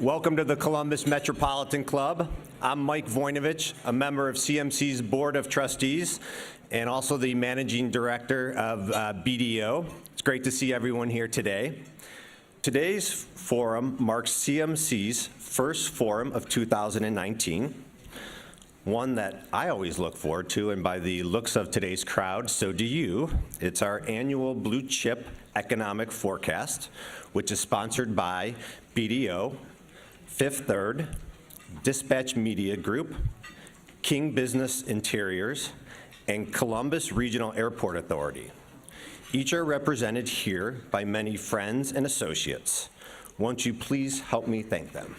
Welcome to the Columbus Metropolitan Club. I'm Mike Voinovich, a member of CMC's Board of Trustees and also the Managing Director of BDO. It's great to see everyone here today. Today's forum marks CMC's first forum of 2019, one that I always look forward to, and by the looks of today's crowd, so do you. It's our annual Blue Chip Economic Forecast, which is sponsored by BDO, Fifth Third, Dispatch Media Group, King Business Interiors, and Columbus Regional Airport Authority. Each are represented here by many friends and associates. Won't you please help me thank them?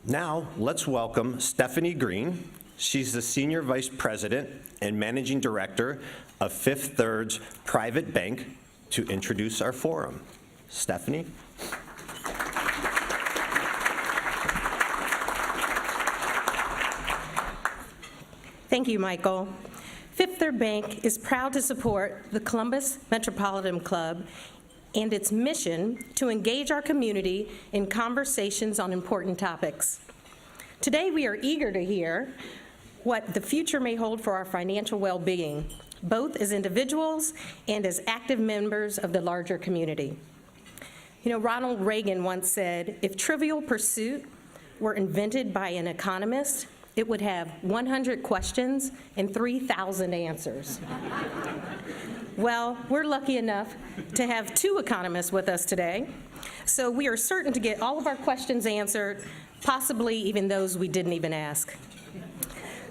Now, let's welcome Stephanie Green. She's the Senior Vice President and Managing Director of Fifth Third's Private Bank, to introduce our forum. Stephanie? Thank you, Michael. Fifth Third Bank is proud to support the Columbus Metropolitan Club and its mission to engage our community in conversations on important topics. Today, we are eager to hear what the future may hold for our financial well-being, both as individuals and as active members of the larger community. You know, Ronald Reagan once said, if Trivial Pursuit were invented by an economist, it would have 100 questions and 3,000 answers. Well, we're lucky enough to have two economists with us today, so we are certain to get all of our questions answered, possibly even those we didn't even ask.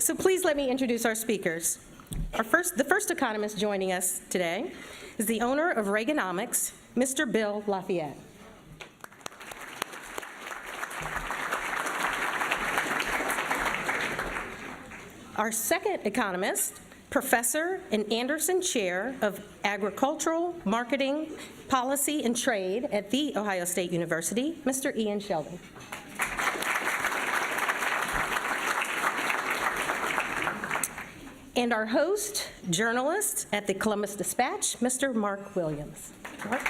So please let me introduce our speakers. The first economist joining us today is the owner of Reaganomics, Mr. Bill LaFayette. Our second economist, Professor and Anderson Chair of Agricultural, Marketing, Policy, and Trade at The Ohio State University, Mr. Ian Sheldon. And our host, journalist at the Columbus Dispatch, Mr. Mark Williams. Mark.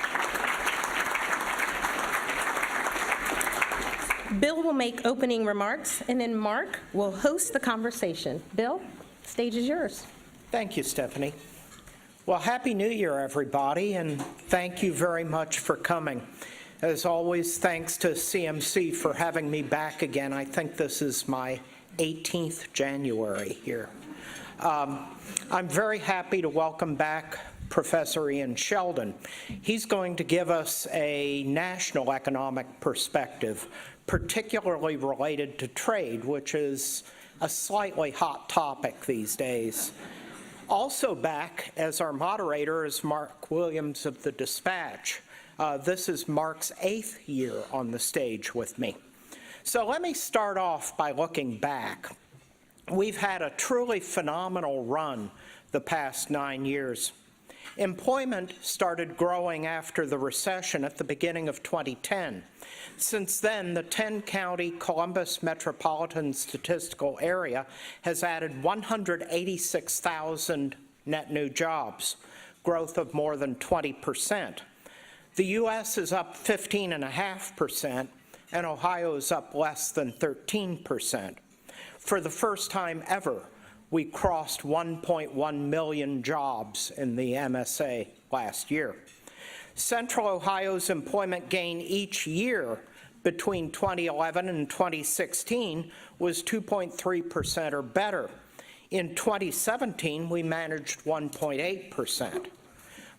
Bill will make opening remarks, and then Mark will host the conversation. Bill, the stage is yours. Thank you, Stephanie. Well, Happy New Year, everybody, and thank you very much for coming. As always, thanks to CMC for having me back again. I think this is my 18th January here. I'm very happy to welcome back Professor Ian Sheldon. He's going to give us a national economic perspective, particularly related to trade, which is a slightly hot topic these days. Also back as our moderator is Mark Williams of the Dispatch. This is Mark's 8th year on the stage with me. So let me start off by looking back. We've had a truly phenomenal run the past 9 years. Employment started growing after the recession at the beginning of 2010. Since then, the 10-county Columbus Metropolitan Statistical Area has added 186,000 net new jobs, growth of more than 20%. The U.S. is up 15.5%, and Ohio is up less than 13%. For the first time ever, we crossed 1.1 million jobs in the MSA last year. Central Ohio's employment gain each year between 2011 and 2016 was 2.3% or better. In 2017, we managed 1.8%.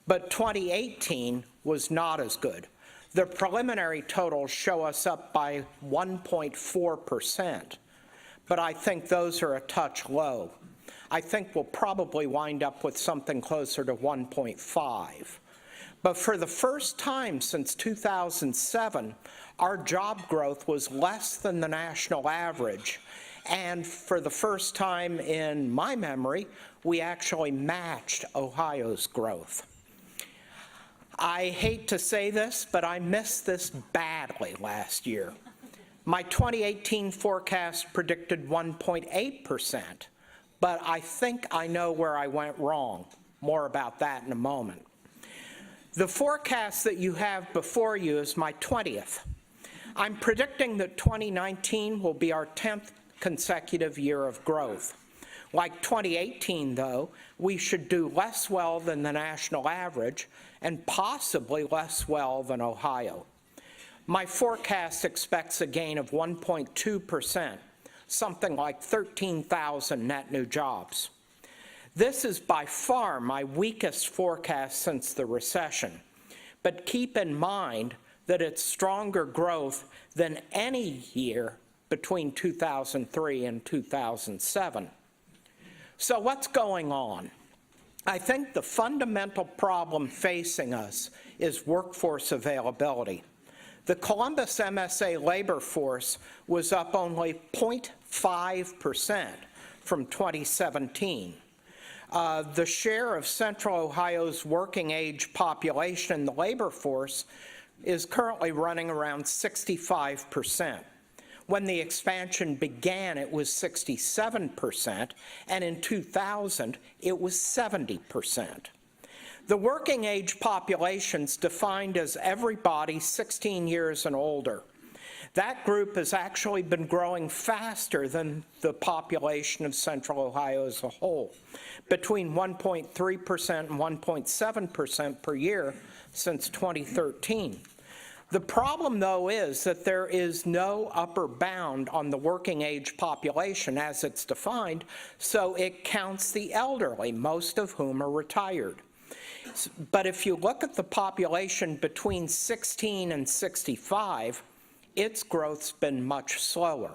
But 2018 was not as good. The preliminary totals show us up by 1.4%. But I think those are a touch low. I think we'll probably wind up with something closer to 1.5. But for the first time since 2007, our job growth was less than the national average. And for the first time in my memory, we actually matched Ohio's growth. I hate to say this, but I missed this badly last year. My 2018 forecast predicted 1.8%, but I think I know where I went wrong. More about that in a moment. The forecast that you have before you is my 20th. I'm predicting that 2019 will be our 10th consecutive year of growth. Like 2018, though, we should do less well than the national average and possibly less well than Ohio. My forecast expects a gain of 1.2%, something like 13,000 net new jobs. This is by far my weakest forecast since the recession, but keep in mind that it's stronger growth than any year between 2003 and 2007. So what's going on? I think the fundamental problem facing us is workforce availability. The Columbus MSA labor force was up only 0.5% from 2017. The share of Central Ohio's working age population in the labor force is currently running around 65%. When the expansion began, it was 67%, and in 2000, it was 70%. The working age population's defined as everybody 16 years and older. That group has actually been growing faster than the population of Central Ohio as a whole, between 1.3% and 1.7% per year since 2013. The problem, though, is that there is no upper bound on the working age population as it's defined, so it counts the elderly, most of whom are retired. But if you look at the population between 16 and 65, its growth's been much slower,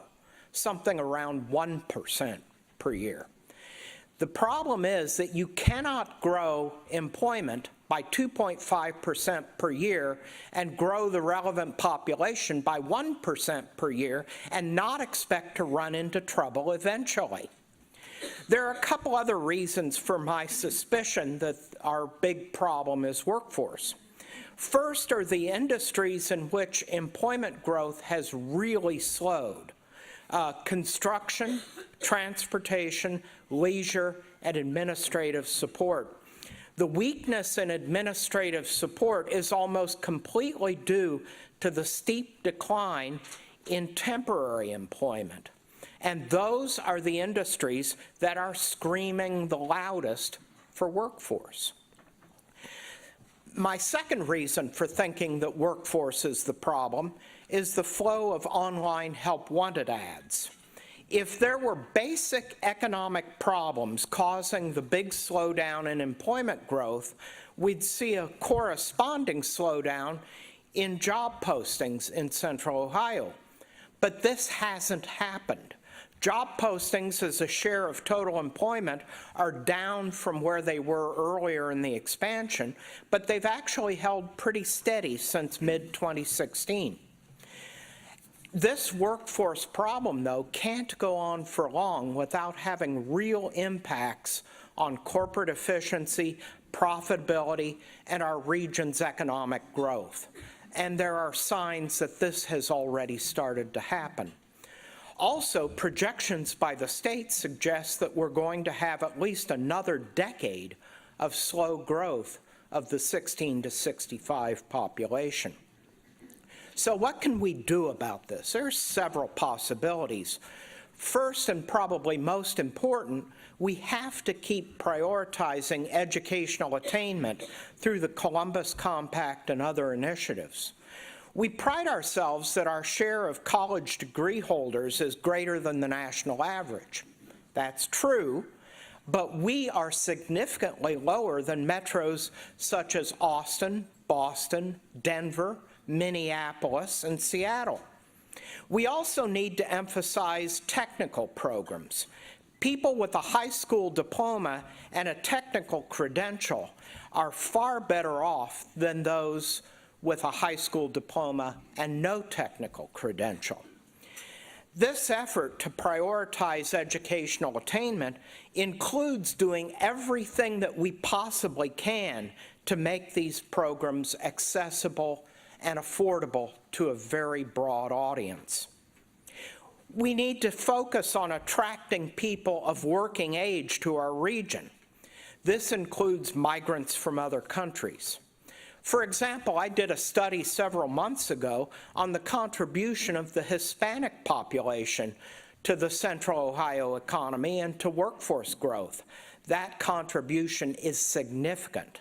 something around 1% per year. The problem is that you cannot grow employment by 2.5% per year and grow the relevant population by 1% per year and not expect to run into trouble eventually. There are a couple other reasons for my suspicion that our big problem is workforce. First are the industries in which employment growth has really slowed. Construction, transportation, leisure, and administrative support. The weakness in administrative support is almost completely due to the steep decline in temporary employment. And those are the industries that are screaming the loudest for workforce. My second reason for thinking that workforce is the problem is the flow of online help wanted ads. If there were basic economic problems causing the big slowdown in employment growth, we'd see a corresponding slowdown in job postings in Central Ohio. But this hasn't happened. Job postings as a share of total employment are down from where they were earlier in the expansion, but they've actually held pretty steady since mid-2016. This workforce problem, though, can't go on for long without having real impacts on corporate efficiency, profitability, and our region's economic growth. And there are signs that this has already started to happen. Also, projections by the state suggest that we're going to have at least another decade of slow growth of the 16 to 65 population. So what can we do about this? There's several possibilities. First, and probably most important, we have to keep prioritizing educational attainment through the Columbus Compact and other initiatives. We pride ourselves that our share of college degree holders is greater than the national average. That's true, but we are significantly lower than metros such as Austin, Boston, Denver, Minneapolis, and Seattle. We also need to emphasize technical programs. People with a high school diploma and a technical credential are far better off than those with a high school diploma and no technical credential. This effort to prioritize educational attainment includes doing everything that we possibly can to make these programs accessible and affordable to a very broad audience. We need to focus on attracting people of working age to our region. This includes migrants from other countries. For example, I did a study several months ago on the contribution of the Hispanic population to the Central Ohio economy and to workforce growth. That contribution is significant.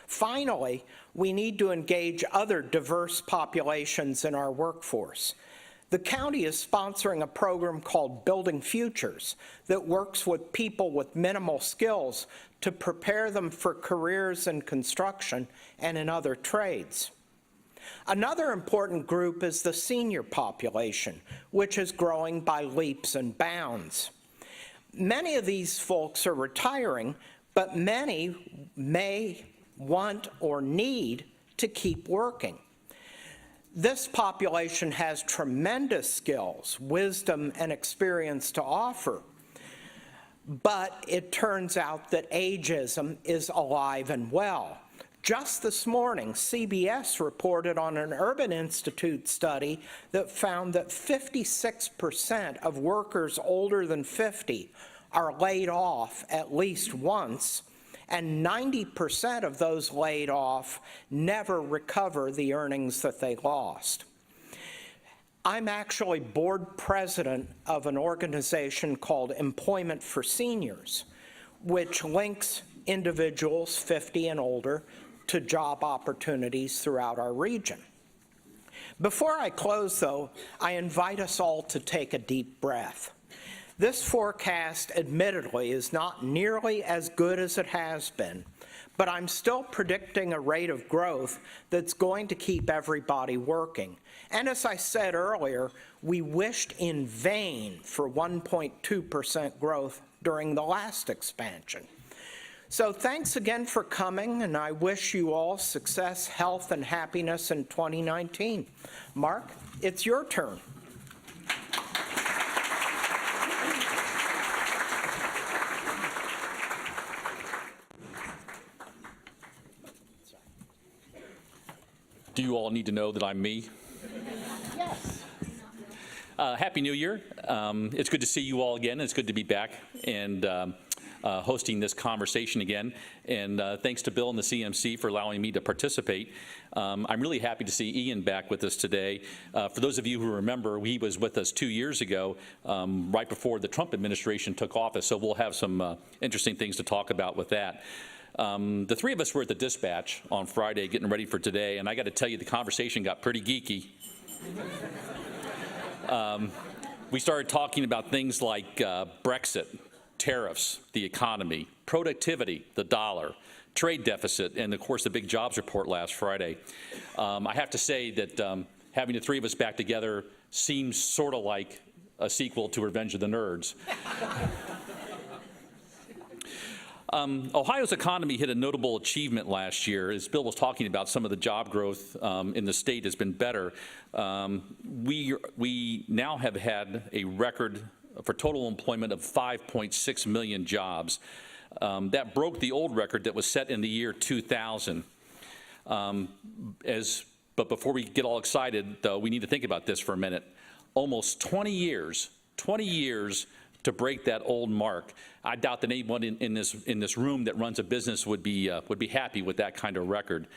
Finally, we need to engage other diverse populations in our workforce. The county is sponsoring a program called Building Futures that works with people with minimal skills to prepare them for careers in construction and in other trades. Another important group is the senior population, which is growing by leaps and bounds. Many of these folks are retiring, but many may want or need to keep working. This population has tremendous skills, wisdom, and experience to offer. But it turns out that ageism is alive and well. Just this morning, CBS reported on an Urban Institute study that found that 56% of workers older than 50 are laid off at least once, and 90% of those laid off never recover the earnings that they lost. I'm actually board president of an organization called Employment for Seniors, which links individuals 50 and older to job opportunities throughout our region. Before I close, though, I invite us all to take a deep breath. This forecast, admittedly, is not nearly as good as it has been, but I'm still predicting a rate of growth that's going to keep everybody working. And as I said earlier, we wished in vain for 1.2% growth during the last expansion. So thanks again for coming, and I wish you all success, health, and happiness in 2019. Mark, it's your turn. Do you all need to know that I'm me? Yes. Happy New Year. It's good to see you all again. It's good to be back and hosting this conversation again. And thanks to Bill and the CMC for allowing me to participate. I'm really happy to see Ian back with us today. For those of you who remember, he was with us 2 years ago, right before the Trump administration took office. So we'll have some interesting things to talk about with that. The three of us were at the Dispatch on Friday getting ready for today, and I got to tell you, the conversation got pretty geeky. We started talking about things like Brexit, tariffs, the economy, productivity, the dollar, trade deficit, and of course the big jobs report last Friday. I have to say that having the three of us back together seems sort of like a sequel to Revenge of the Nerds. Ohio's economy hit a notable achievement last year. As Bill was talking about, some of the job growth in the state has been better. We now have had a record for total employment of 5.6 million jobs. That broke the old record that was set in the year 2000. But before we get all excited, though, we need to think about this for a minute. Almost 20 years to break that old mark. I doubt that anyone in this room that runs a business would be happy with that kind of record.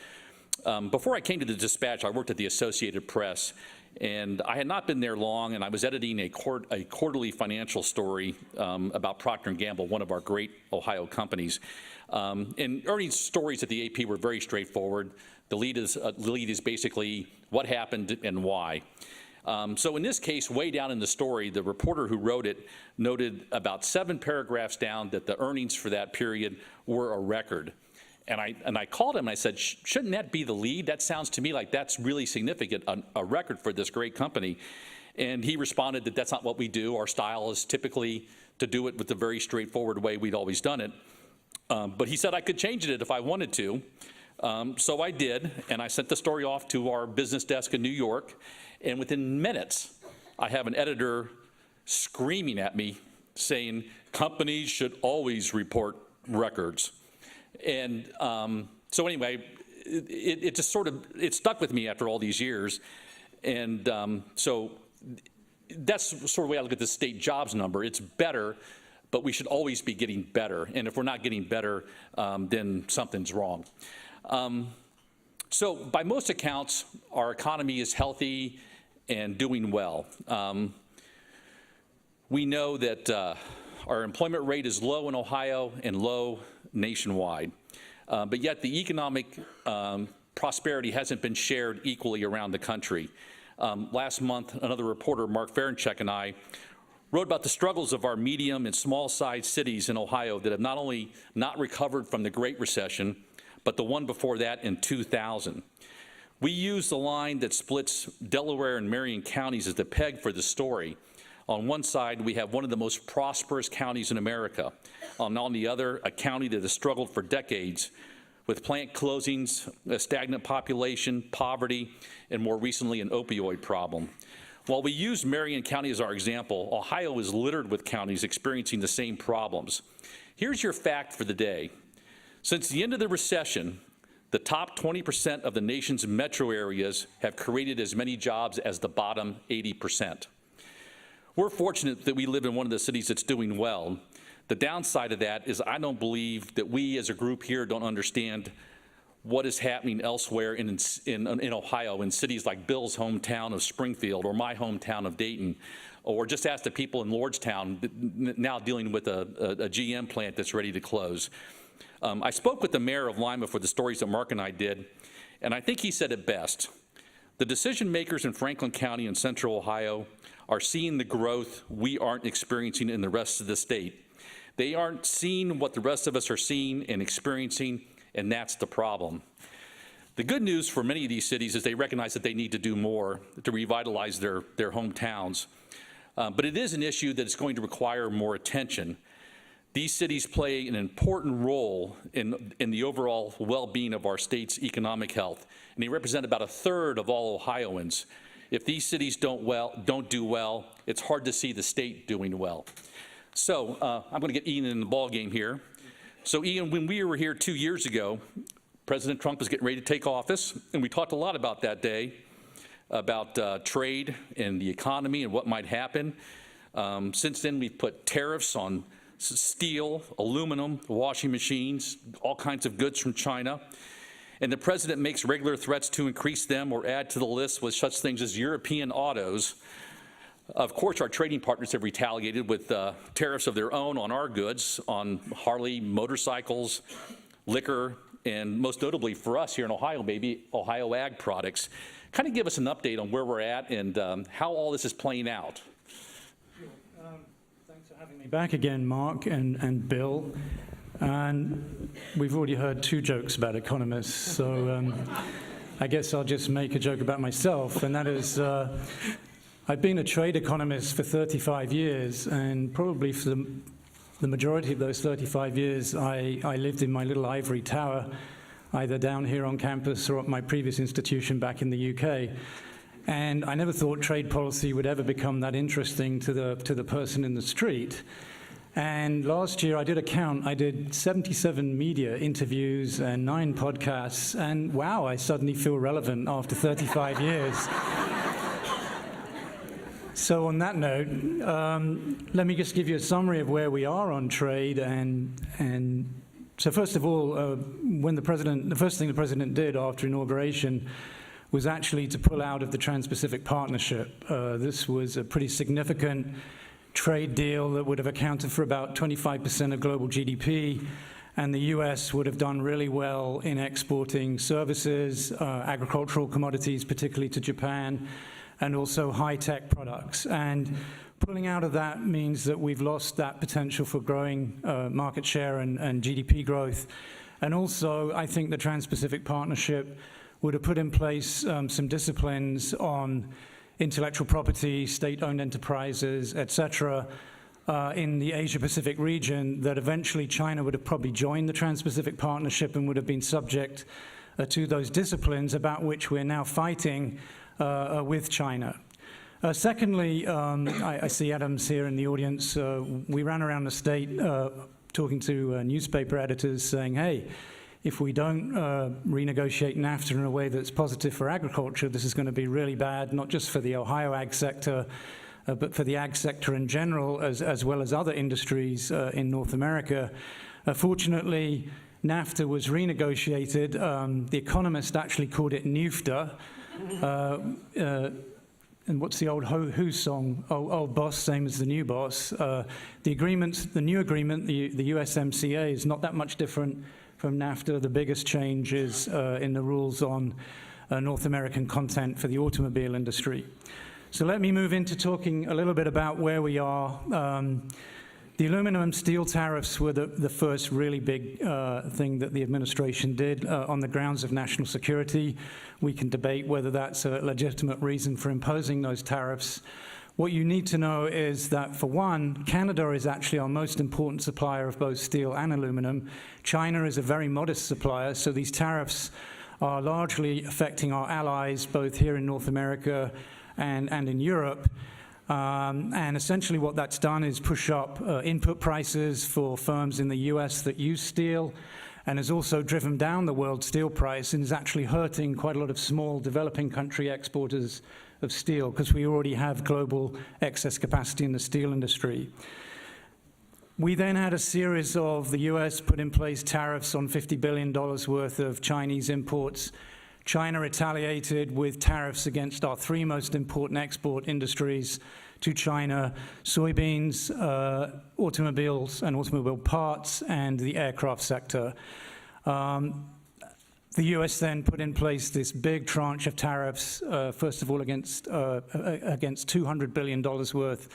Before I came to the Dispatch, I worked at the Associated Press, and I had not been there long, and I was editing a quarterly financial story about Procter & Gamble, one of our great Ohio companies. And earnings stories at the AP were very straightforward. The lead is basically what happened and why. So in this case, way down in the story, the reporter who wrote it noted about 7 paragraphs down that the earnings for that period were a record. And I called him and I said, shouldn't that be the lead? That sounds to me like that's really significant, a record for this great company. And he responded that that's not what we do. Our style is typically to do it with the very straightforward way we'd always done it. But he said I could change it if I wanted to. So I did, and I sent the story off to our business desk in New York. And within minutes, I have an editor screaming at me saying, companies should always report records. And so anyway, it just sort of, it stuck with me after all these years. And so that's sort of the way I look at the state jobs number. It's better, but we should always be getting better. And if we're not getting better, then something's wrong. So by most accounts, our economy is healthy and doing well. We know that our employment rate is low in Ohio and low nationwide. But yet the economic prosperity hasn't been shared equally around the country. Last month, another reporter, Mark Ferenchek, and I wrote about the struggles of our medium and small-sized cities in Ohio that have not only not recovered from the Great Recession, but the one before that in 2000. We use the line that splits Delaware and Marion counties as the peg for the story. On one side, we have one of the most prosperous counties in America. On the other, a county that has struggled for decades with plant closings, a stagnant population, poverty, and more recently, an opioid problem. While we use Marion County as our example, Ohio is littered with counties experiencing the same problems. Here's your fact for the day. Since the end of the recession, the top 20% of the nation's metro areas have created as many jobs as the bottom 80%. We're fortunate that we live in one of the cities that's doing well. The downside of that is I don't believe that we as a group here don't understand what is happening elsewhere in Ohio, in cities like Bill's hometown of Springfield or my hometown of Dayton, or just ask the people in Lordstown now dealing with a GM plant that's ready to close. I spoke with the mayor of Lima for the stories that Mark and I did, and I think he said it best. The decision makers in Franklin County and Central Ohio are seeing the growth we aren't experiencing in the rest of the state. They aren't seeing what the rest of us are seeing and experiencing, and that's the problem. The good news for many of these cities is they recognize that they need to do more to revitalize their hometowns. But it is an issue that is going to require more attention. These cities play an important role in the overall well-being of our state's economic health, and they represent about 1/3 of all Ohioans. If these cities don't do well, it's hard to see the state doing well. So I'm going to get Ian in the ballgame here. So Ian, when we were here 2 years ago, President Trump was getting ready to take office, and we talked a lot about that day, about trade and the economy and what might happen. Since then, we've put tariffs on steel, aluminum, washing machines, all kinds of goods from China. And the president makes regular threats to increase them or add to the list with such things as European autos. Of course, our trading partners have retaliated with tariffs of their own on our goods, on Harley motorcycles, liquor, and most notably for us here in Ohio, maybe Ohio ag products. Kind of give us an update on where we're at and how all this is playing out. Thanks for having me back again, Mark and Bill. And we've already heard 2 jokes about economists, so I guess I'll just make a joke about myself, and that is I've been a trade economist for 35 years, and probably for the majority of those 35 years, I lived in my little ivory tower, either down here on campus or at my previous institution back in the UK. And I never thought trade policy would ever become that interesting to the person in the street. And last year I did a count. I did 77 media interviews and 9 podcasts, and wow, I suddenly feel relevant after 35 years. So on that note, let me just give you a summary of where we are on trade. And so first of all, the first thing the president did after inauguration was actually to pull out of the Trans-Pacific Partnership. This was a pretty significant trade deal that would have accounted for about 25% of global GDP, and the US would have done really well in exporting services, agricultural commodities, particularly to Japan, and also high-tech products. And pulling out of that means that we've lost that potential for growing market share and GDP growth. And also, I think the Trans-Pacific Partnership would have put in place some disciplines on intellectual property, state-owned enterprises, et cetera, in the Asia-Pacific region, that eventually China would have probably joined the Trans-Pacific Partnership and would have been subject to those disciplines about which we're now fighting with China. Secondly, I see Adam's here in the audience. We ran around the state talking to newspaper editors saying, hey, if we don't renegotiate NAFTA in a way that's positive for agriculture, this is going to be really bad, not just for the Ohio ag sector, but for the ag sector in general, as well as other industries in North America. Fortunately, NAFTA was renegotiated. The Economist actually called it NUFTA. And what's the old Who song? Old boss, same as the new boss. The new agreement, the USMCA, is not that much different from NAFTA. The biggest change is in the rules on North American content for the automobile industry. So let me move into talking a little bit about where we are. The aluminum and steel tariffs were the first really big thing that the administration did on the grounds of national security. We can debate whether that's a legitimate reason for imposing those tariffs. What you need to know is that, for one, Canada is actually our most important supplier of both steel and aluminum. China is a very modest supplier, so these tariffs are largely affecting our allies, both here in North America and in Europe. And essentially what that's done is push up input prices for firms in the US that use steel, and has also driven down the world steel price, and is actually hurting quite a lot of small developing country exporters of steel, because we already have global excess capacity in the steel industry. We then had a series of the US put in place tariffs on $50 billion worth of Chinese imports. China retaliated with tariffs against our three most important export industries to China: soybeans, automobiles and automobile parts, and the aircraft sector. The US then put in place this big tranche of tariffs, first of all against $200 billion worth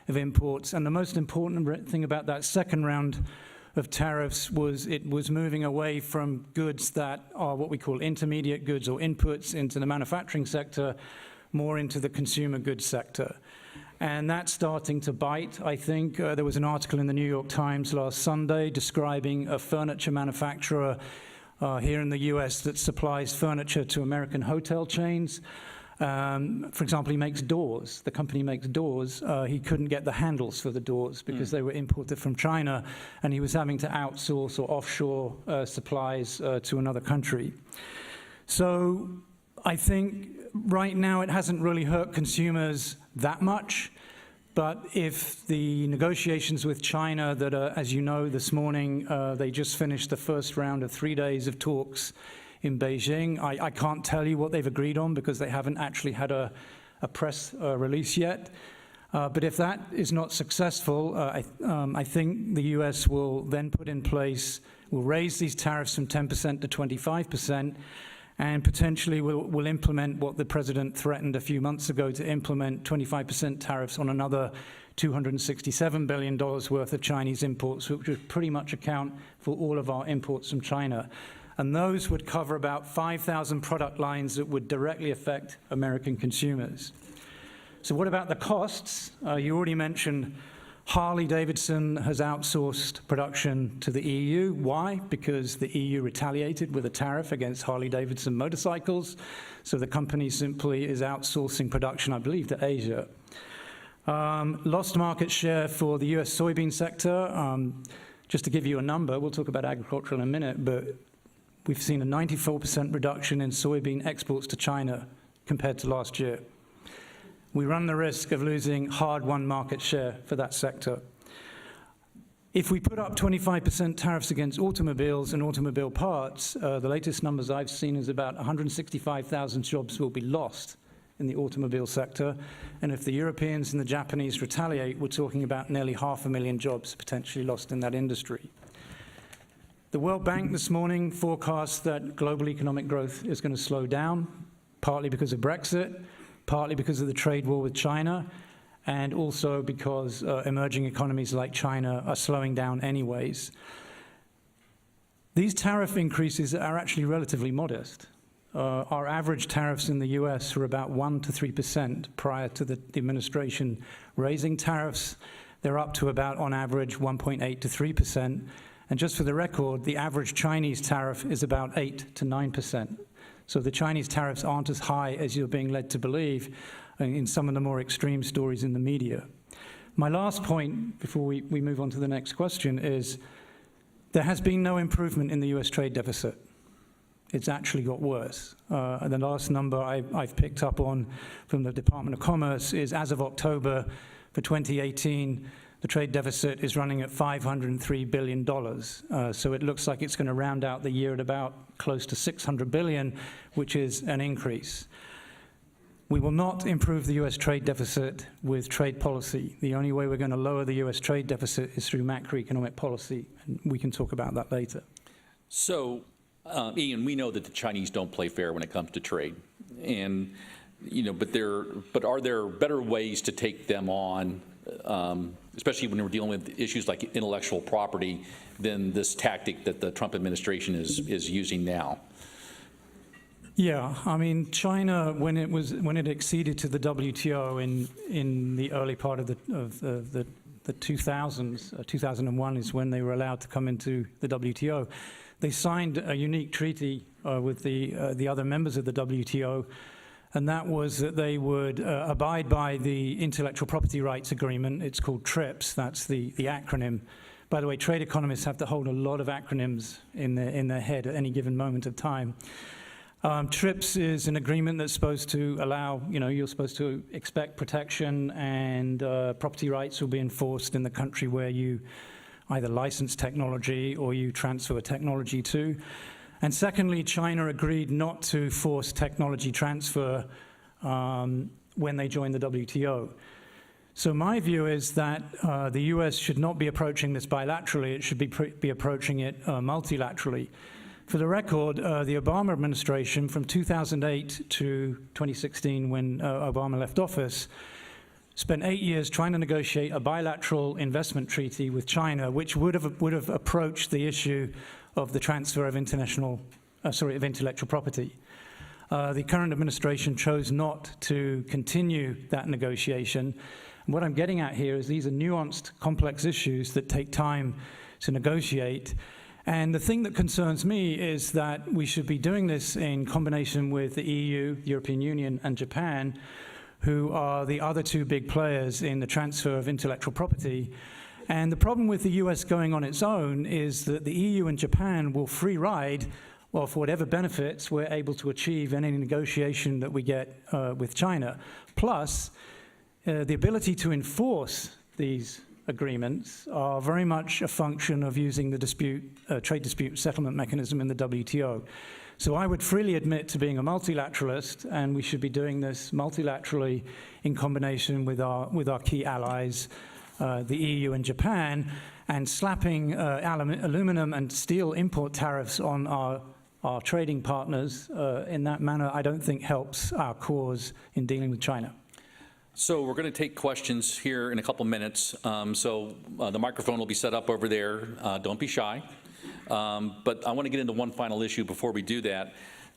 of imports. And the most important thing about that second round of tariffs was it was moving away from goods that are what we call intermediate goods or inputs into the manufacturing sector, more into the consumer goods sector. And that's starting to bite, I think. There was an article in the New York Times last Sunday describing a furniture manufacturer here in the US that supplies furniture to American hotel chains. For example, he makes doors. The company makes doors. He couldn't get the handles for the doors because they were imported from China, and he was having to outsource or offshore supplies to another country. So I think right now it hasn't really hurt consumers that much, but if the negotiations with China that are, as you know, this morning, they just finished the first round of 3 days of talks in Beijing. I can't tell you what they've agreed on because they haven't actually had a press release yet. But if that is not successful, I think the US will then put in place, will raise these tariffs from 10% to 25%, and potentially will implement what the president threatened a few months ago to implement 25% tariffs on another $267 billion worth of Chinese imports, which would pretty much account for all of our imports from China. And those would cover about 5,000 product lines that would directly affect American consumers. So what about the costs? You already mentioned Harley-Davidson has outsourced production to the EU. Why? Because the EU retaliated with a tariff against Harley-Davidson motorcycles. So the company simply is outsourcing production, I believe, to Asia. Lost market share for the US soybean sector. Just to give you a number, we'll talk about agriculture in a minute, but we've seen a 94% reduction in soybean exports to China compared to last year. We run the risk of losing hard-won market share for that sector. If we put up 25% tariffs against automobiles and automobile parts, the latest numbers I've seen is about 165,000 jobs will be lost in the automobile sector. And if the Europeans and the Japanese retaliate, we're talking about nearly 500,000 jobs potentially lost in that industry. The World Bank this morning forecasts that global economic growth is going to slow down, partly because of Brexit, partly because of the trade war with China, and also because emerging economies like China are slowing down anyways. These tariff increases are actually relatively modest. Our average tariffs in the US were about 1% to 3% prior to the administration raising tariffs. They're up to about, on average, 1.8% to 3%. And just for the record, the average Chinese tariff is about 8% to 9%. So the Chinese tariffs aren't as high as you're being led to believe in some of the more extreme stories in the media. My last point, before we move on to the next question, is there has been no improvement in the US trade deficit. It's actually got worse. And the last number I've picked up on from the Department of Commerce is, as of October for 2018, the trade deficit is running at $503 billion. So it looks like it's going to round out the year at about close to $600 billion, which is an increase. We will not improve the U.S. trade deficit with trade policy. The only way we're going to lower the U.S. trade deficit is through macroeconomic policy, and we can talk about that later. So, Ian, we know that the Chinese don't play fair when it comes to trade, and but are there better ways to take them on, especially when we're dealing with issues like intellectual property, than this tactic that the Trump administration is using now? Yeah, I mean, China, when it acceded to the WTO in the early part of the 2000s, 2001 is when they were allowed to come into the WTO. They signed a unique treaty with the other members of the WTO, and that was that they would abide by the Intellectual Property Rights Agreement. It's called Tariffs. That's the acronym. By the way, trade economists have to hold a lot of acronyms in their head at any given moment of time. TRIPS is an agreement that's supposed to allow, you're supposed to expect protection, and property rights will be enforced in the country where you either license technology or you transfer technology to. And secondly, China agreed not to force technology transfer when they joined the WTO. So my view is that the US should not be approaching this bilaterally, it should be approaching it multilaterally. For the record, the Obama administration from 2008 to 2016, when Obama left office, spent 8 years trying to negotiate a bilateral investment treaty with China, which would have approached the issue of the transfer of intellectual property. The current administration chose not to continue that negotiation. And what I'm getting at here is these are nuanced, complex issues that take time to negotiate. And the thing that concerns me is that we should be doing this in combination with the EU, European Union, and Japan, who are the other two big players in the transfer of intellectual property. And the problem with the US going on its own is that the EU and Japan will free ride off whatever benefits we're able to achieve in any negotiation that we get with China. Plus, the ability to enforce these agreements are very much a function of using the trade dispute settlement mechanism in the WTO. So I would freely admit to being a multilateralist, and we should be doing this multilaterally in combination with our key allies, the EU and Japan, and slapping aluminum and steel import tariffs on our trading partners in that manner, I don't think helps our cause in dealing with China. So we're going to take questions here in a couple minutes. The microphone will be set up over there. Don't be shy. But I want to get into one final issue before we do that.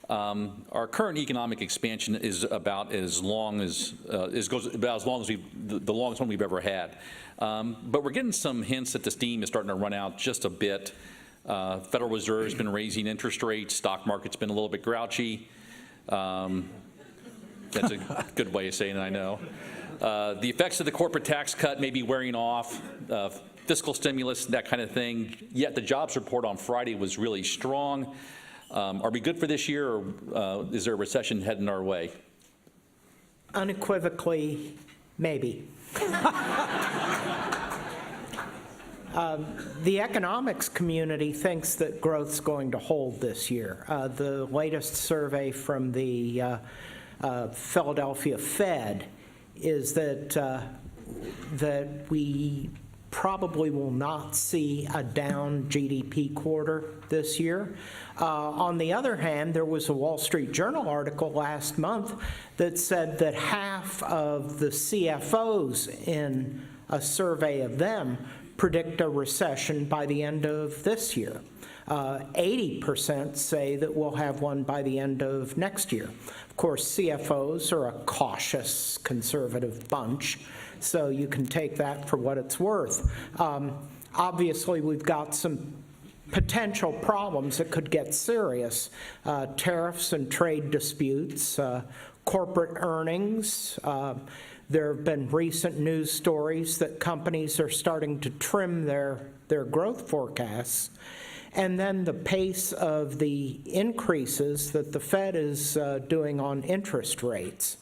Our current economic expansion is about as long as the longest one we've ever had. But we're getting some hints that the steam is starting to run out just a bit. Federal Reserve's been raising interest rates. Stock market's been a little bit grouchy. That's a good way of saying it, I know. The effects of the corporate tax cut may be wearing off, fiscal stimulus, that kind of thing. Yet the jobs report on Friday was really strong. Are we good for this year, or is there a recession heading our way? Unequivocally, maybe. The economics community thinks that growth's going to hold this year. The latest survey from the Philadelphia Fed is that we probably will not see a down GDP quarter this year. On the other hand, there was a Wall Street Journal article last month that said that half of the CFOs in a survey of them predict a recession by the end of this year. 80% say that we'll have one by the end of next year. Of course, CFOs are a cautious, conservative bunch, so you can take that for what it's worth. Obviously, we've got some potential problems that could get serious. Tariffs and trade disputes, corporate earnings. There have been recent news stories that companies are starting to trim their growth forecasts. and then the pace of the increases that the Fed is doing on interest rates.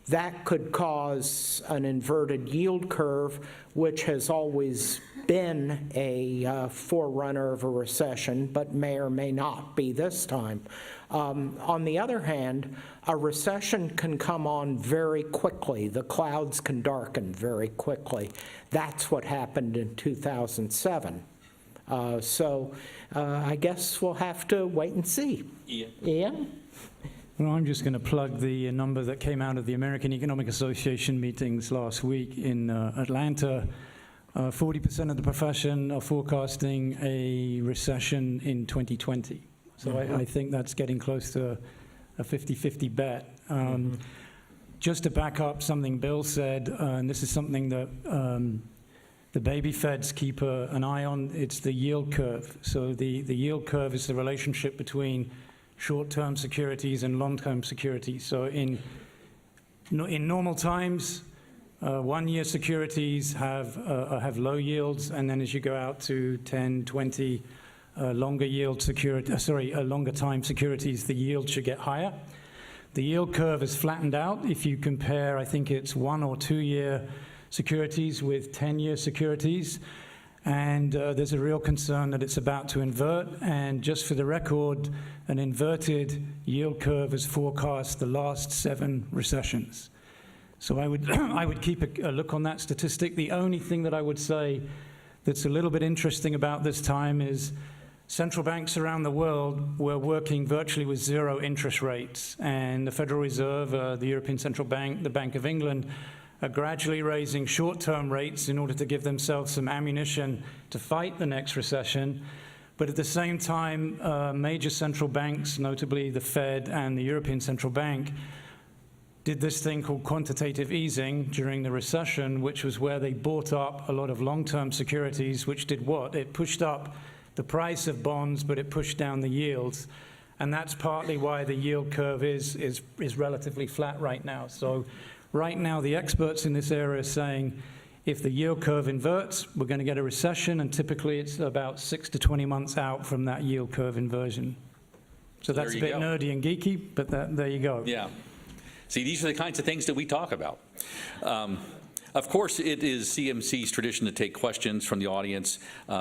That could cause an inverted yield curve, which has always been a forerunner of a recession, but may or may not be this time. On the other hand, a recession can come on very quickly. The clouds can darken very quickly. That's what happened in 2007. So I guess we'll have to wait and see. Ian? Well, I'm just going to plug the number that came out of the American Economic Association meetings last week in Atlanta. 40% of the profession are forecasting a recession in 2020. So I think that's getting close to a 50-50 bet. Just to back up something Bill said, and this is something that the baby Feds keep an eye on, it's the yield curve. So the yield curve is the relationship between short-term securities and long-term securities. So in normal times, one-year securities have low yields, and then as you go out to 10, 20, longer time securities, the yield should get higher. The yield curve is flattened out. If you compare, I think it's 1 or 2 year securities with 10-year securities, and there's a real concern that it's about to invert. And just for the record, an inverted yield curve has forecast the last 7 recessions. So I would keep a look on that statistic. The only thing that I would say that's a little bit interesting about this time is central banks around the world were working virtually with 0 interest rates. And the Federal Reserve, the European Central Bank, the Bank of England, are gradually raising short-term rates in order to give themselves some ammunition to fight the next recession. But at the same time, major central banks, notably the Fed and the European Central Bank, did this thing called quantitative easing during the recession, which was where they bought up a lot of long-term securities, which did what? It pushed up the price of bonds, but it pushed down the yields. And that's partly why the yield curve is relatively flat right now. So right now, the experts in this area are saying if the yield curve inverts, we're going to get a recession, and typically it's about 6 to 20 months out from that yield curve inversion. So that's a bit nerdy and geeky, but there you go. Yeah. See, these are the kinds of things that we talk about. Of course, it is CMC's tradition to take questions from the audience.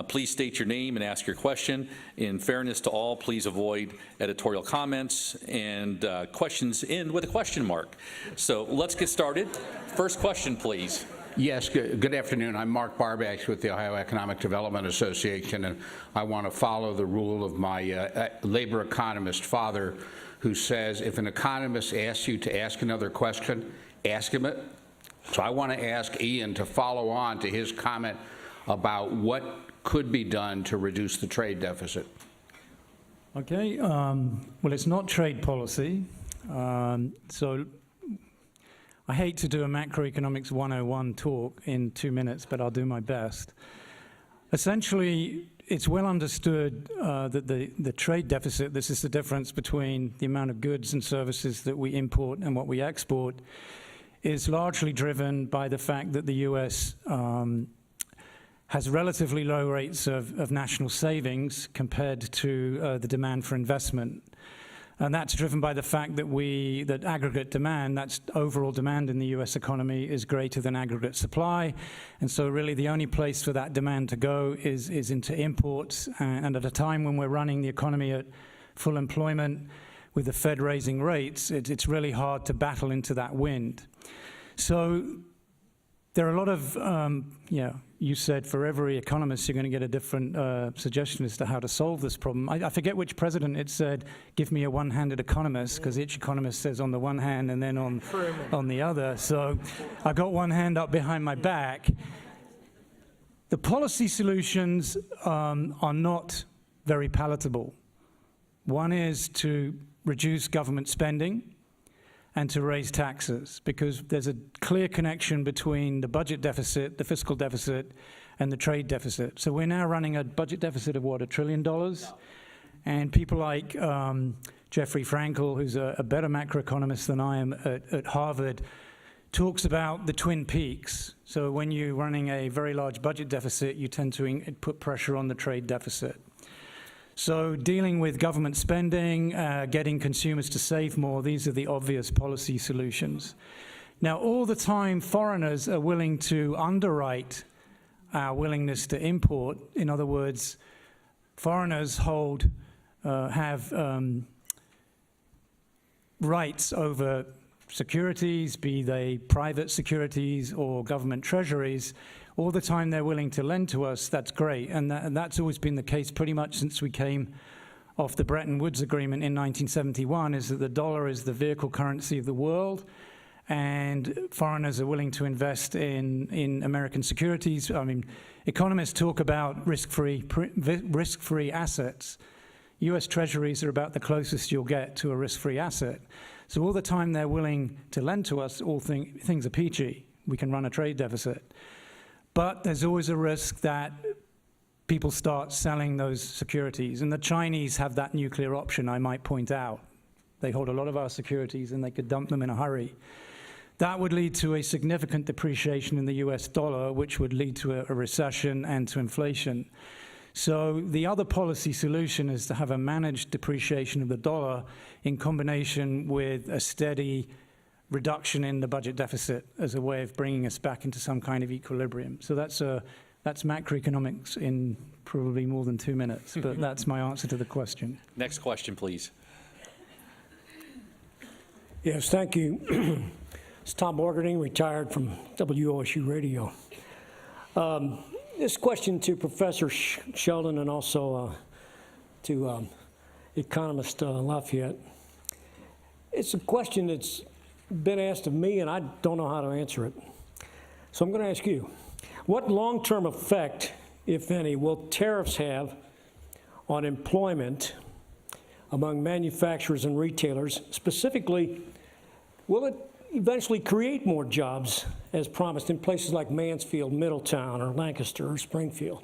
Please state your name and ask your question. In fairness to all, please avoid editorial comments and questions end with a question mark. So let's get started. First question, please. Yes, good afternoon. I'm Mark Barbax with the Ohio Economic Development Association, and I want to follow the rule of my labor economist father, who says if an economist asks you to ask another question, ask him it. So I want to ask Ian to follow on to his comment about what could be done to reduce the trade deficit. Okay, well, it's not trade policy. So I hate to do a macroeconomics 101 talk in 2 minutes, but I'll do my best. Essentially, it's well understood that the trade deficit, this is the difference between the amount of goods and services that we import and what we export, is largely driven by the fact that the U.S. Has relatively low rates of national savings compared to the demand for investment. And that's driven by the fact that aggregate demand, that's overall demand in the U.S. economy, is greater than aggregate supply. And so really the only place for that demand to go is into imports. And at a time when we're running the economy at full employment with the Fed raising rates, it's really hard to battle into that wind. So there are a lot of, you said for every economist you're going to get a different suggestion as to how to solve this problem. I forget which president it said, give me a one-handed economist, because each economist says on the one hand and then on the other. So I got one hand up behind my back. The policy solutions are not very palatable. One is to reduce government spending and to raise taxes, because there's a clear connection between the budget deficit, the fiscal deficit, and the trade deficit. So we're now running a budget deficit of what, $1 trillion? And people like Jeffrey Frankel, who's a better macroeconomist than I am at Harvard, talks about the twin peaks. So when you're running a very large budget deficit, you tend to put pressure on the trade deficit. So dealing with government spending, getting consumers to save more, these are the obvious policy solutions. Now, all the time, foreigners are willing to underwrite our willingness to import. In other words, foreigners have rights over securities, be they private securities or government treasuries. All the time they're willing to lend to us, that's great. And that's always been the case pretty much since we came off the Bretton Woods Agreement in 1971, is that the dollar is the vehicle currency of the world, and foreigners are willing to invest in American securities. I mean, economists talk about risk-free assets. US treasuries are about the closest you'll get to a risk-free asset. So all the time they're willing to lend to us, all things are peachy. We can run a trade deficit. But there's always a risk that people start selling those securities. And the Chinese have that nuclear option, I might point out. They hold a lot of our securities and they could dump them in a hurry. That would lead to a significant depreciation in the US dollar, which would lead to a recession and to inflation. So the other policy solution is to have a managed depreciation of the dollar in combination with a steady reduction in the budget deficit as a way of bringing us back into some kind of equilibrium. So that's macroeconomics in probably more than 2 minutes, but that's my answer to the question. Next question, please. Yes, thank you. It's Tom Morgarding, retired from WOSU Radio. This question to Professor Sheldon and also to economist LaFayette. It's a question that's been asked of me, and I don't know how to answer it. So I'm going to ask you, what long-term effect, if any, will tariffs have on employment among manufacturers and retailers? Specifically, will it eventually create more jobs, as promised, in places like Mansfield, Middletown, or Lancaster, or Springfield?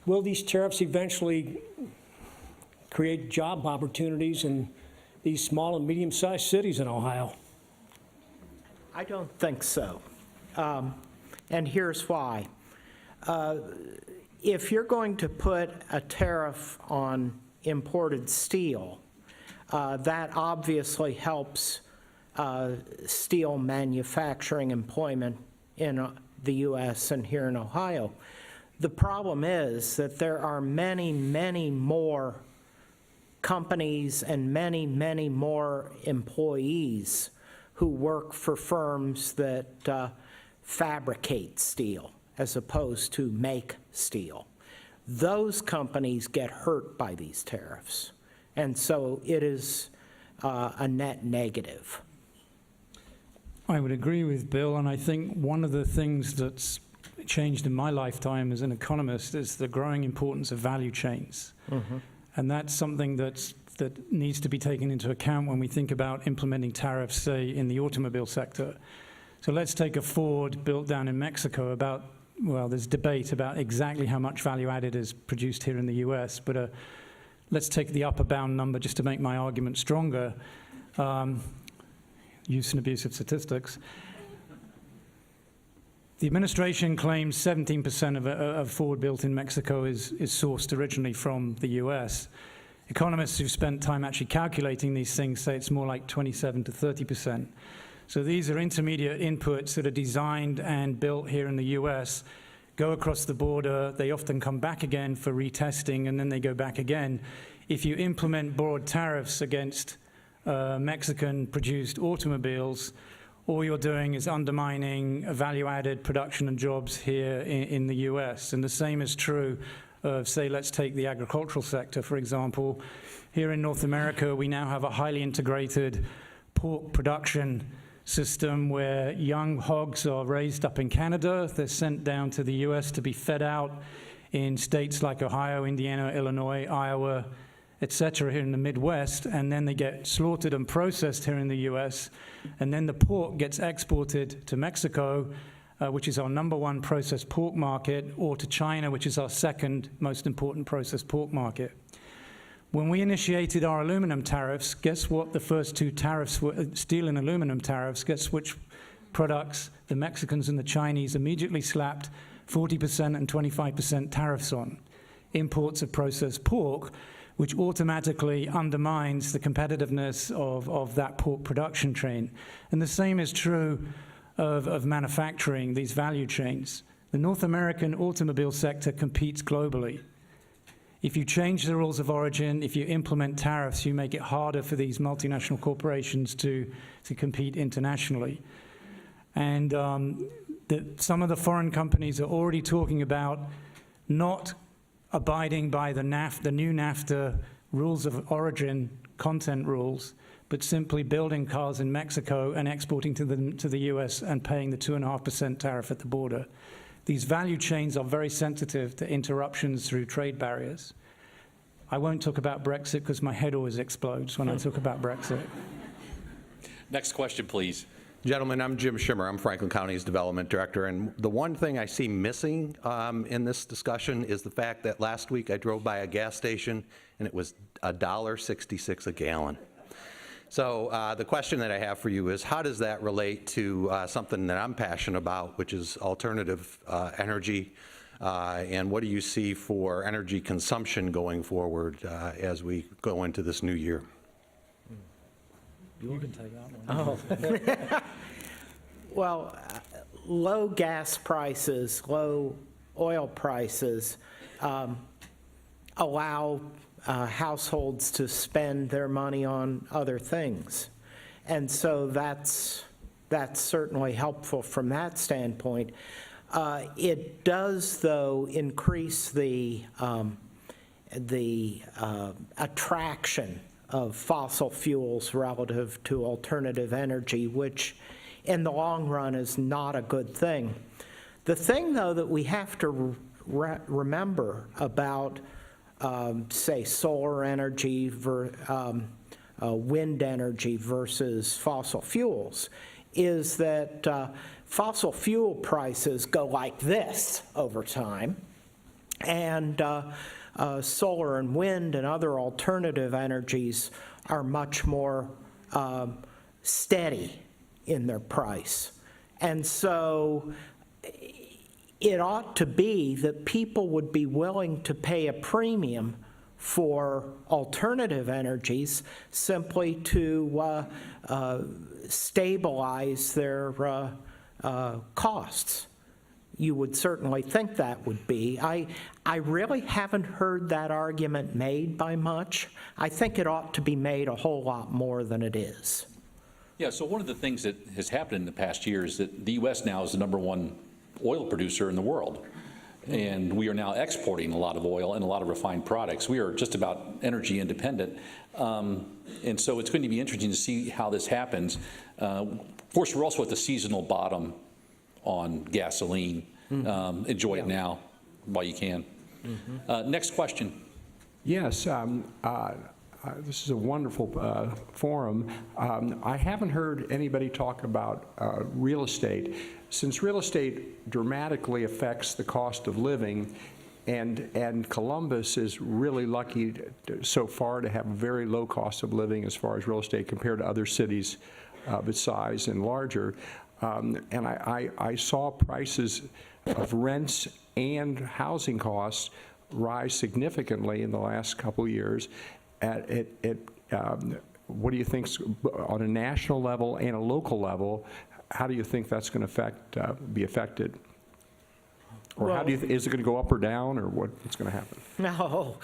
Will these tariffs eventually create job opportunities in these small and medium-sized cities in Ohio? I don't think so. And here's why. If you're going to put a tariff on imported steel, that obviously helps steel manufacturing employment in the U.S. and here in Ohio. The problem is that there are many, many more companies and many, many more employees who work for firms that fabricate steel as opposed to make steel. Those companies get hurt by these tariffs, and so it is a net negative. I would agree with Bill, and I think one of the things that's changed in my lifetime as an economist is the growing importance of value chains. Mm-hmm. And that's something that needs to be taken into account when we think about implementing tariffs, say, in the automobile sector. So let's take a Ford built down in Mexico there's debate about exactly how much value added is produced here in the US, but let's take the upper bound number just to make my argument stronger. Use and abuse of statistics. The administration claims 17% of Ford built in Mexico is sourced originally from the US. Economists who've spent time actually calculating these things say it's more like 27 to 30%. So these are intermediate inputs that are designed and built here in the US, go across the border, they often come back again for retesting, and then they go back again. If you implement broad tariffs against Mexican-produced automobiles, all you're doing is undermining value-added production and jobs here in the US. And the same is true of, say, let's take the agricultural sector, for example. Here in North America, we now have a highly integrated pork production system where young hogs are raised up in Canada. They're sent down to the US to be fed out in states like Ohio, Indiana, Illinois, Iowa, etc., here in the Midwest, and then they get slaughtered and processed here in the US, and then the pork gets exported to Mexico, which is our #1 processed pork market, or to China, which is our second most important processed pork market. When we initiated our aluminum tariffs, guess what the first two tariffs were? Steel and aluminum tariffs. Guess which products the Mexicans and the Chinese immediately slapped 40% and 25% tariffs on? imports of processed pork, which automatically undermines the competitiveness of that pork production chain. And the same is true of manufacturing, these value chains. The North American automobile sector competes globally. If you change the rules of origin, if you implement tariffs, you make it harder for these multinational corporations to compete internationally. And some of the foreign companies are already talking about not abiding by the new NAFTA rules of origin, content rules, but simply building cars in Mexico and exporting to the US and paying the 2.5% tariff at the border. These value chains are very sensitive to interruptions through trade barriers. I won't talk about Brexit because my head always explodes when I talk about Brexit. Next question, please. Gentlemen, I'm Jim Schimmer. I'm Franklin County's Development Director, and the one thing I see missing in this discussion is the fact that last week I drove by a gas station and it was $1.66 a gallon. So the question that I have for you is, how does that relate to something that I'm passionate about, which is alternative energy, and what do you see for energy consumption going forward as we go into this new year? You can take that one. Well, low gas prices, low oil prices allow households to spend their money on other things. And so that's certainly helpful from that standpoint. It does, though, increase the attraction of fossil fuels relative to alternative energy, which in the long run is not a good thing. The thing, though, that we have to remember about, say, solar energy, wind energy versus fossil fuels is that fossil fuel prices go like this over time, and solar and wind and other alternative energies are much more steady in their price. And so it ought to be that people would be willing to pay a premium for alternative energies simply to stabilize their costs. You would certainly think that would be. I really haven't heard that argument made by much. I think it ought to be made a whole lot more than it is. Yeah, so one of the things that has happened in the past year is that the U.S. now is the #1 oil producer in the world. And we are now exporting a lot of oil and a lot of refined products. We are just about energy independent. And so it's going to be interesting to see how this happens. Of course, we're also at the seasonal bottom on gasoline. Enjoy it now while you can. Next question. Yes, this is a wonderful forum. I haven't heard anybody talk about real estate. Since real estate dramatically affects the cost of living, and Columbus is really lucky so far to have a very low cost of living as far as real estate compared to other cities of its size and larger. And I saw prices of rents and housing costs rise significantly in the last couple of years. What do you think on a national level and a local level? How do you think that's going to be affected? Or well, is it going to go up or down, or what's going to happen? No,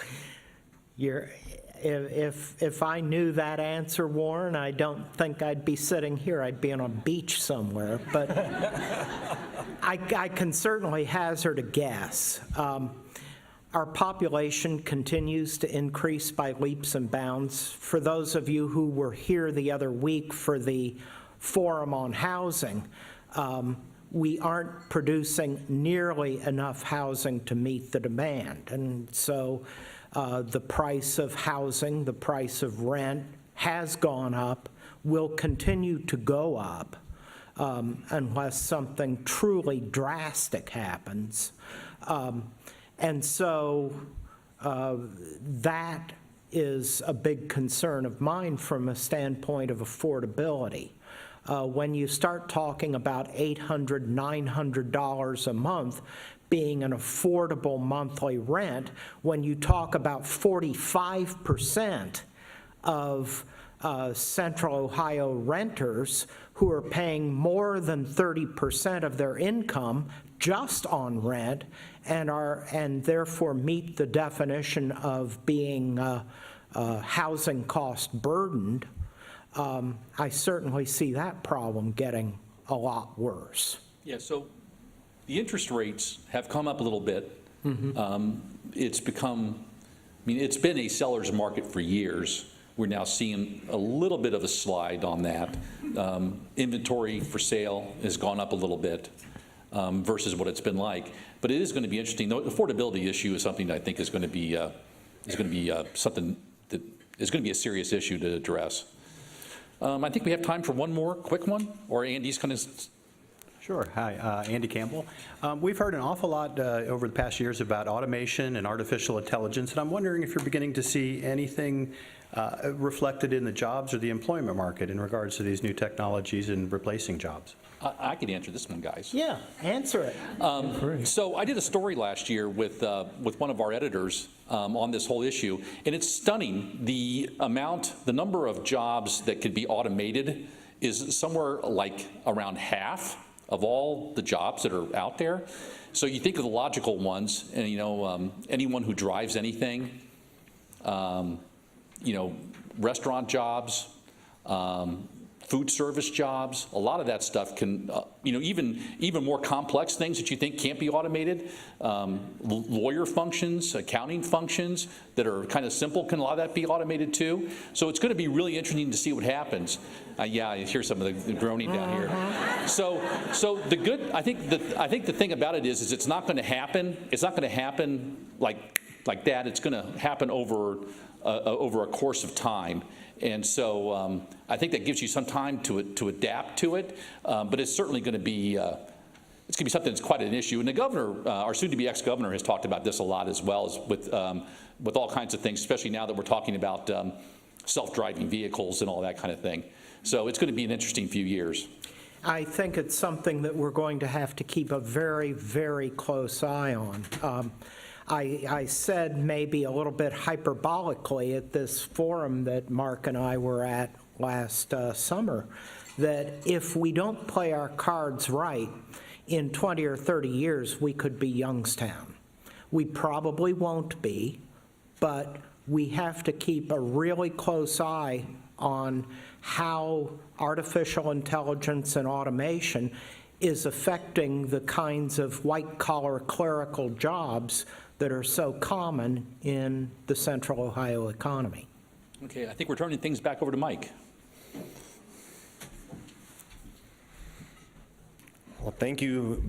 if I knew that answer, Warren, I don't think I'd be sitting here. I'd be on a beach somewhere. But I can certainly hazard a guess. Our population continues to increase by leaps and bounds. For those of you who were here the other week for the Forum on Housing, we aren't producing nearly enough housing to meet the demand. And so the price of housing, the price of rent has gone up, will continue to go up unless something truly drastic happens. And so that is a big concern of mine from a standpoint of affordability. When you start talking about $800, $900 a month, being an affordable monthly rent when you talk about 45% of Central Ohio renters who are paying more than 30% of their income just on rent and therefore meet the definition of being housing cost burdened. I certainly see that problem getting a lot worse. Yeah, so the interest rates have come up a little bit. It's become, it's been a seller's market for years. We're now seeing a little bit of a slide on that. Inventory for sale has gone up a little bit versus what it's been like. But it is going to be interesting. The affordability issue is something that I think is going to be something that is going to be a serious issue to address. I think we have time for one more quick one, or Andy's kind of. Sure. Hi, Andy Campbell. We've heard an awful lot over the past years about automation and artificial intelligence, and I'm wondering if you're beginning to see anything reflected in the jobs or the employment market in regards to these new technologies and replacing jobs. I can answer this one, guys. Yeah, answer it. So I did a story last year with one of our editors on this whole issue, and it's stunning. The number of jobs that could be automated is somewhere like around half of all the jobs that are out there. So you think of the logical ones, and anyone who drives anything, restaurant jobs, food service jobs, a lot of that stuff can, even more complex things that you think can't be automated, lawyer functions, accounting functions that are kind of simple, can a lot of that be automated too? So it's going to be really interesting to see what happens. Yeah, I hear some of the groaning down here. So I think the thing about it is it's not going to happen. It's not going to happen like that. It's going to happen over a course of time. And so I think that gives you some time to adapt to it, but it's certainly going to be something that's quite an issue. And the governor, our soon-to-be ex-governor, has talked about this a lot as well, as with all kinds of things, especially now that we're talking about self-driving vehicles and all that kind of thing. So it's going to be an interesting few years. I think it's something that we're going to have to keep a very, very close eye on. I said maybe a little bit hyperbolically at this forum that Mark and I were at last summer, that if we don't play our cards right, in 20 or 30 years, we could be Youngstown. We probably won't be, but we have to keep a really close eye on how artificial intelligence and automation is affecting the kinds of white-collar clerical jobs that are so common in the Central Ohio economy. Okay, I think we're turning things back over to Mike. Well, thank you,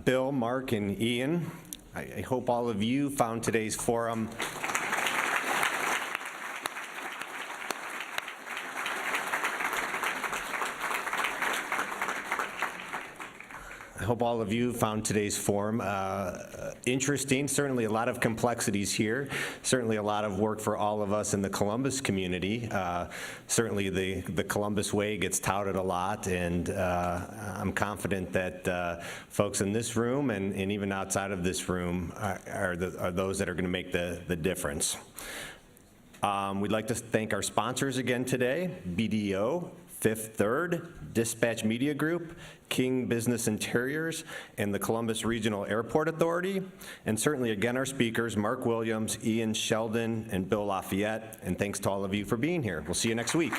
Bill, Mark, and Ian. I hope all of you found today's forum interesting. Certainly a lot of complexities here. Certainly a lot of work for all of us in the Columbus community. Certainly the Columbus way gets touted a lot, and I'm confident that folks in this room and even outside of this room are those that are going to make the difference. We'd like to thank our sponsors again today: BDO, Fifth Third, Dispatch Media Group, King Business Interiors, and the Columbus Regional Airport Authority. And certainly again our speakers, Mark Williams, Ian Sheldon, and Bill LaFayette. And thanks to all of you for being here. We'll see you next week.